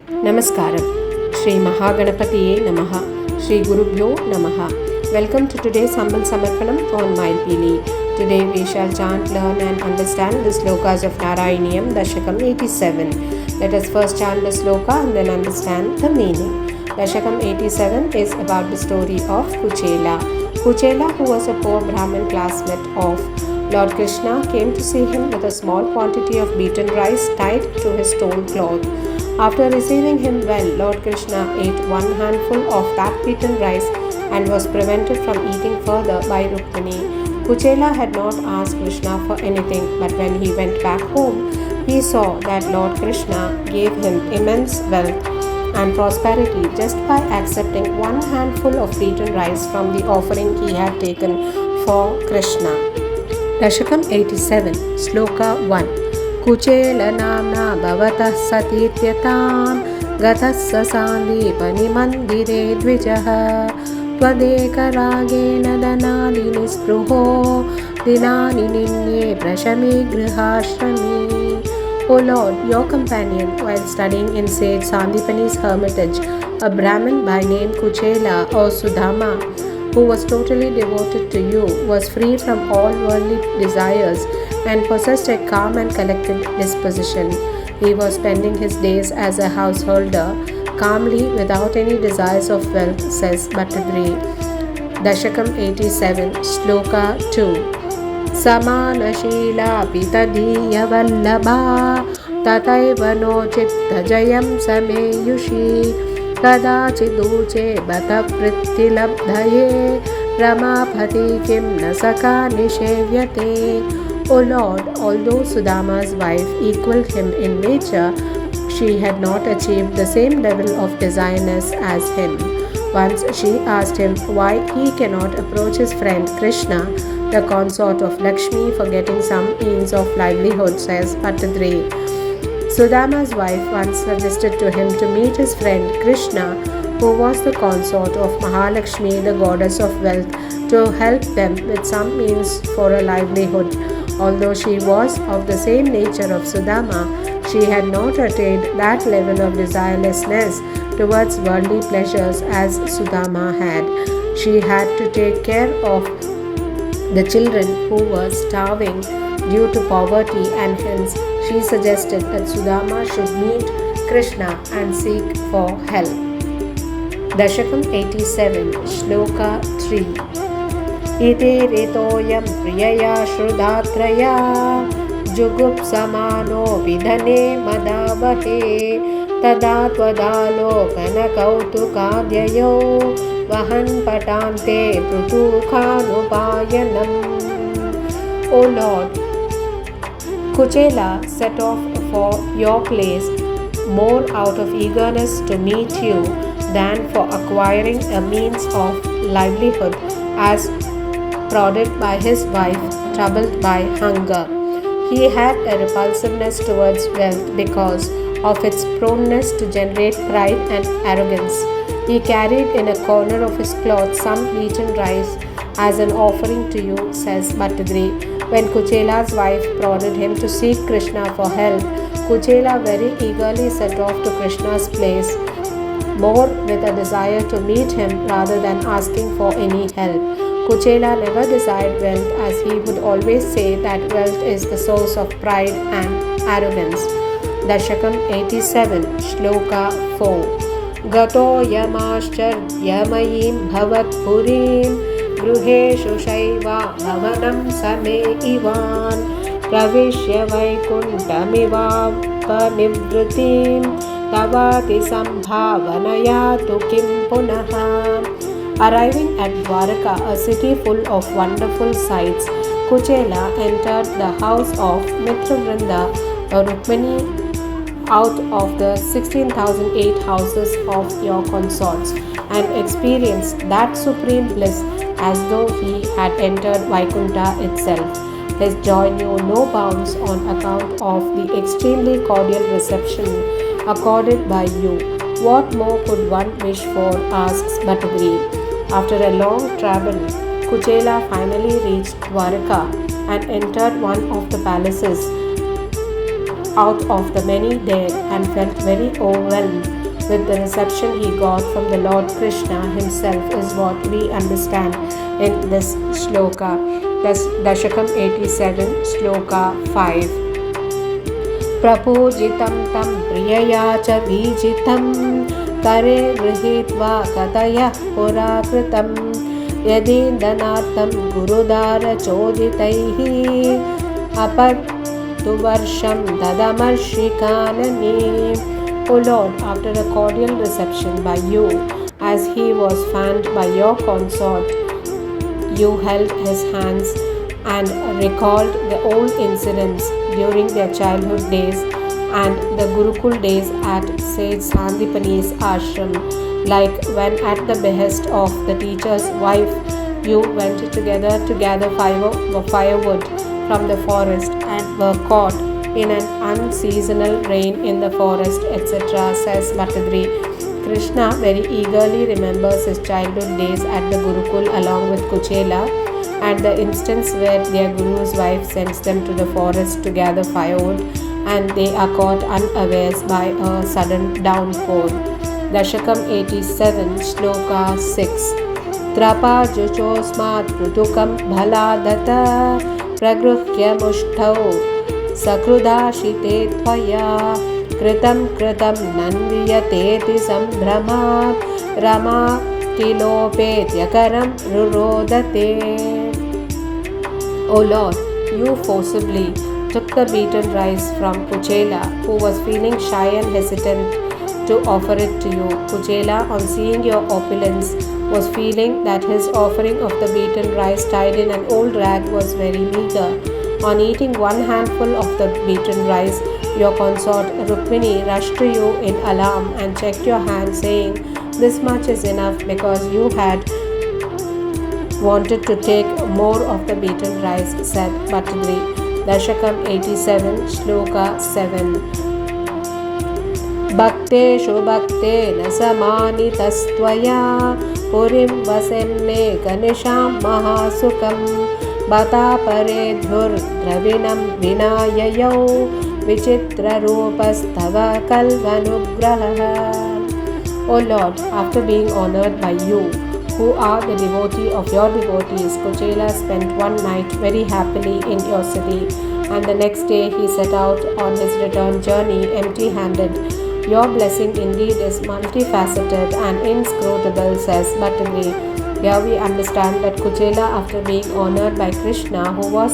Namaskaram. Shri Mahaganapatiye Namah. Shri Gurubhyo Namah. Welcome to today's humble samarpanam on Mayilpeeli. Today we shall chant, learn and understand the slokas of Narayaneeyam Dasakam 87. Let us first chant the sloka and then understand the meaning. Dasakam 87 is about the story of Kuchela. Kuchela, who was a poor Brahmin classmate of Lord Krishna, came to see him with a small quantity of beaten rice tied to his torn cloth. After receiving him well, Lord Krishna ate one handful of that beaten rice and was prevented from eating further by Rukmini. Kuchela had not asked Krishna for anything, but when he went back home, he saw that Lord Krishna gave him immense wealth and prosperity just by accepting one handful of beaten rice from the offering he had taken for Krishna. Dasakam 87, Sloka 1. Kuchela namna bhavatah satityatam gatassa sandipani mandire dvijaha tvadeka ragena danadini spruho dinani ninye prashami grihashrami. O Lord, your companion, while studying in sage Sandipani's hermitage, a Brahmin by name Kuchela or Sudama, who was totally devoted to you, was free from all worldly desires and possessed a calm and collected disposition. He was spending his days as a householder, calmly without any desires of wealth, says Bhattadri. Dasakam 87, Sloka 2. Samanashila pitadiya vallabha tataiva no chitta jayam sameyushi Kadachiduche bata prittilabdhaye ramapati kim nasaka nishevyate. O Lord, although Sudama's wife equaled him in nature, she had not achieved the same level of desirelessness as him. Once she asked him why he cannot approach his friend Krishna, the consort of Lakshmi, for getting some means of livelihood, says Bhattadri. Sudama's wife once suggested to him to meet his friend Krishna, who was the consort of Mahalakshmi, the goddess of wealth, to help them with some means for a livelihood. Although she was of the same nature of Sudama, she had not attained that level of desirelessness towards worldly pleasures as Sudama had. She had to take care of the children who were starving due to poverty, and hence she suggested that Sudama should meet Krishna and seek for help. Dasakam 87, Shloka 3. Iti ritoyam priyaya shrudatraya jugup samano vidhane madavahe tada twadalo kanakautukadyayo vahan patante prutukhanupayanam. O Lord, Kuchela set off for your place more out of eagerness to meet you than for acquiring a means of livelihood, as prodded by his wife, troubled by hunger. He had a repulsiveness towards wealth because of its proneness to generate pride and arrogance. He carried in a corner of his cloth some beaten rice as an offering to you, says Bhattadri. When Kuchela's wife prodded him to seek Krishna for help, Kuchela very eagerly set off to Krishna's place, more with a desire to meet him rather than asking for any help. Kuchela never desired wealth, as he would always say that wealth is the source of pride and arrogance. Dasakam 87, Shloka 4. Gato yamascharyamayin bhavat purim Gruheshu shaiva bhavanam same ivan pravishya vaikuntamivapa nivritim tavati sambhavanaya tu kim punaha. Arriving at Dwaraka, a city full of wonderful sights, Kuchela entered the house of Mitravrinda or Rukmini out of the 16,008 houses of your consorts, and experienced that supreme bliss as though he had entered Vaikunta itself. His joy knew no bounds on account of the extremely cordial reception accorded by you. What more could one wish for, asks Bhattadri. After a long travel, Kuchela finally reached Dwaraka and entered one of the palaces out of the many there and felt very overwhelmed with the reception he got from the Lord Krishna himself is what we understand in this sloka. Dasakam 87, sloka 5. Prapujitam tam priyaya cha vijitam kare grihitva kataya purakritam yadindanartam gurudara choditaihi apattu varsham dadamarshikalanani. O Lord, after a cordial reception by you, as he was fanned by your consort, you held his hands and recalled the old incidents during their childhood days and the Gurukul days at Sage Sandipani's ashram, like when at the behest of the teacher's wife you went together to gather firewood from the forest and were caught in an unseasonal rain in the forest, etc., says Bhattadri. Krishna very eagerly remembers his childhood days at the Gurukul along with Kuchela and the instance where their Guru's wife sends them to the forest to gather firewood and they are caught unawares by a sudden downpour. Dasakam 87, sloka 6. Trapa juchosmat prutukam bhaladata pragruhya mushtau sakrudashite tvaya kritam kritam nanviyateti sambhrama rama tilopetyakaram rurodate. O Lord, you forcibly took the beaten rice from Kuchela, who was feeling shy and hesitant to offer it to you. Kuchela, on seeing your opulence, was feeling that his offering of the beaten rice tied in an old rag was very meager. On eating one handful of the beaten rice, your consort Rukmini rushed to you in alarm and checked your hand, saying, "This much is enough," because you had wanted to take more of the beaten rice, said Bhattadri. Dasakam 87, sloka 7. Bhakteshu bhaktena samanitastvaya purim vasenne kanisham mahasukam bata paredhur dravinam vinayayau vichitra rupastava kalvanugraha. O Lord, after being honored by you, who are the devotee of your devotees, Kuchela spent one night very happily in your city, and the next day he set out on his return journey empty-handed. Your blessing indeed is multifaceted and inscrutable, says Bhattadri. Here we understand that Kuchela, after being honored by Krishna, who was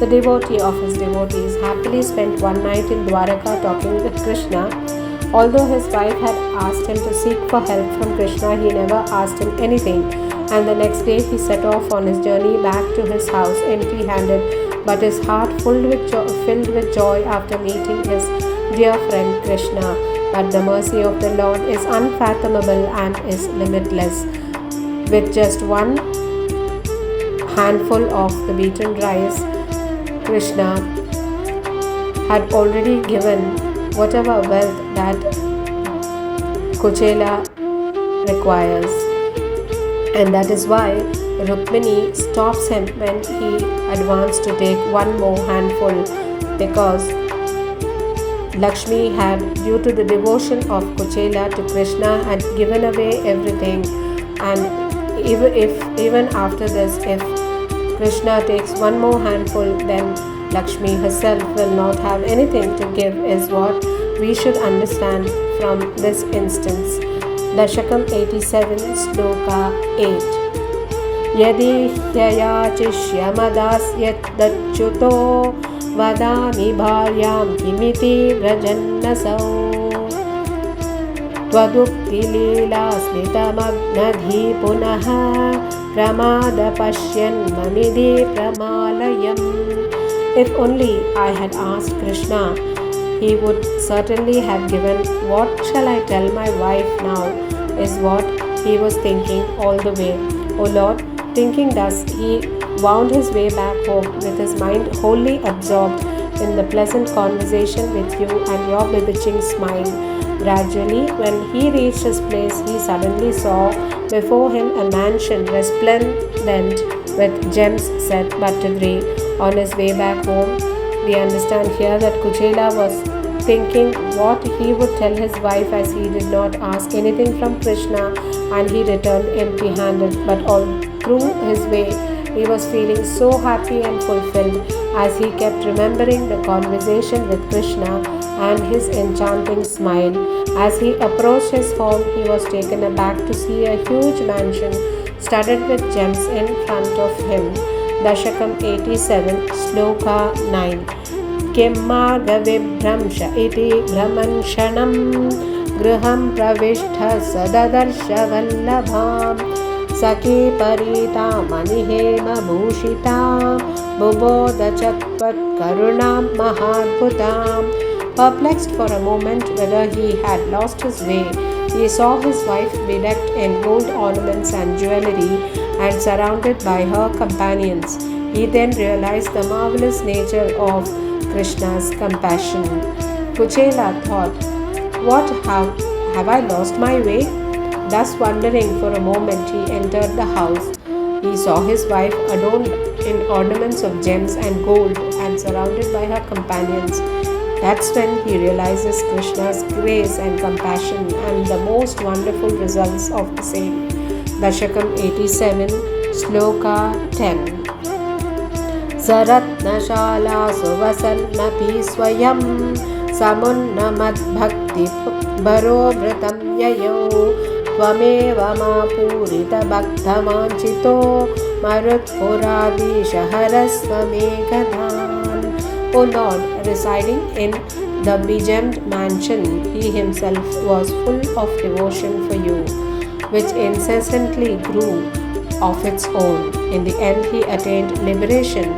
the devotee of his devotees, happily spent one night in Dwaraka talking with Krishna. Although his wife had asked him to seek for help from Krishna, he never asked him anything, and the next day he set off on his journey back to his house empty-handed, but his heart filled with joy after meeting his dear friend Krishna. But the mercy of the Lord is unfathomable and is limitless. With just one handful of the beaten rice, Krishna had already given whatever wealth that Kuchela requires, and that is why Rukmini stops him when he advanced to take one more handful, because Lakshmi had, due to the devotion of Kuchela to Krishna, had given away everything, and even after this, if Krishna takes one more handful, then Lakshmi herself will not have anything to give, is what we should understand from this instance. Dasakam 87, sloka 8. Yadi hyayachishyamadasyat dachuto vadami bharyam kimiti vrajannasau twadukti leela smitamadnadhi punaha pramada pashyan mamidhi pramalayam. If only I had asked Krishna, he would certainly have given. What shall I tell my wife now, is what he was thinking all the way. O Lord, thinking thus, he wound his way back home with his mind wholly absorbed in the pleasant conversation with you and your bewitching smile. Gradually, when he reached his place, he suddenly saw before him a mansion resplendent with gems, said Bhattadri. On his way back home, we understand here that Kuchela was thinking what he would tell his wife, as he did not ask anything from Krishna and he returned empty-handed. But all through his way, he was feeling so happy and fulfilled as he kept remembering the conversation with Krishna and his enchanting smile. As he approached his home, he was taken aback to see a huge mansion studded with gems in front of him. Dasakam 87, Sloka 9. Kim marga vibhramsha iti brahmanshanam griham pravishta sadadarsha vallabham saki parita manihema bhushita buboda chatvat karunam mahadbhutam. Perplexed for a moment whether he had lost his way, he saw his wife bedecked in gold ornaments and jewelry and surrounded by her companions. He then realized the marvelous nature of Krishna's compassion. Kuchela thought, "What have I lost my way?" Thus wondering for a moment, he entered the house. He saw his wife adorned in ornaments of gems and gold and surrounded by her companions. That's when he realizes Krishna's grace and compassion and the most wonderful results of the same. Dasakam 87, Sloka 10. Saratnashala suvasanmapi swayam samunnamad bhakti bharovratam yayo tvameva mapurita bhaktamanchito marutpuradisha harasvamekadhan. O Lord, residing in the begemmed mansion, he himself was full of devotion for you, which incessantly grew of its own. In the end, he attained liberation.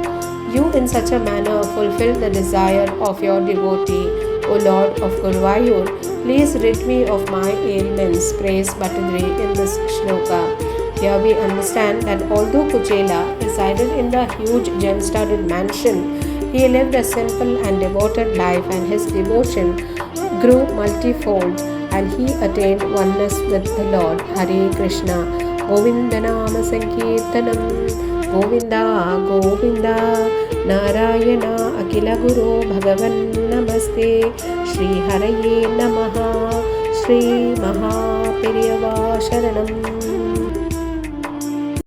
You in such a manner fulfill the desire of your devotee. O Lord of Gurubhyo, please rid me of my ailments. Praise Bhattadri in this shloka. Here we understand that although Kuchela resided in the huge gem-studded mansion, he lived a simple and devoted life, and his devotion grew multifold, and he attained oneness with the Lord. Hare Krishna. Govinda Nama Sankirtanam. Govinda Govinda. Narayana Akila Guru Bhagavan Namaste. Shri Haraye Namaha. Shri Maha Periyava Sharanam.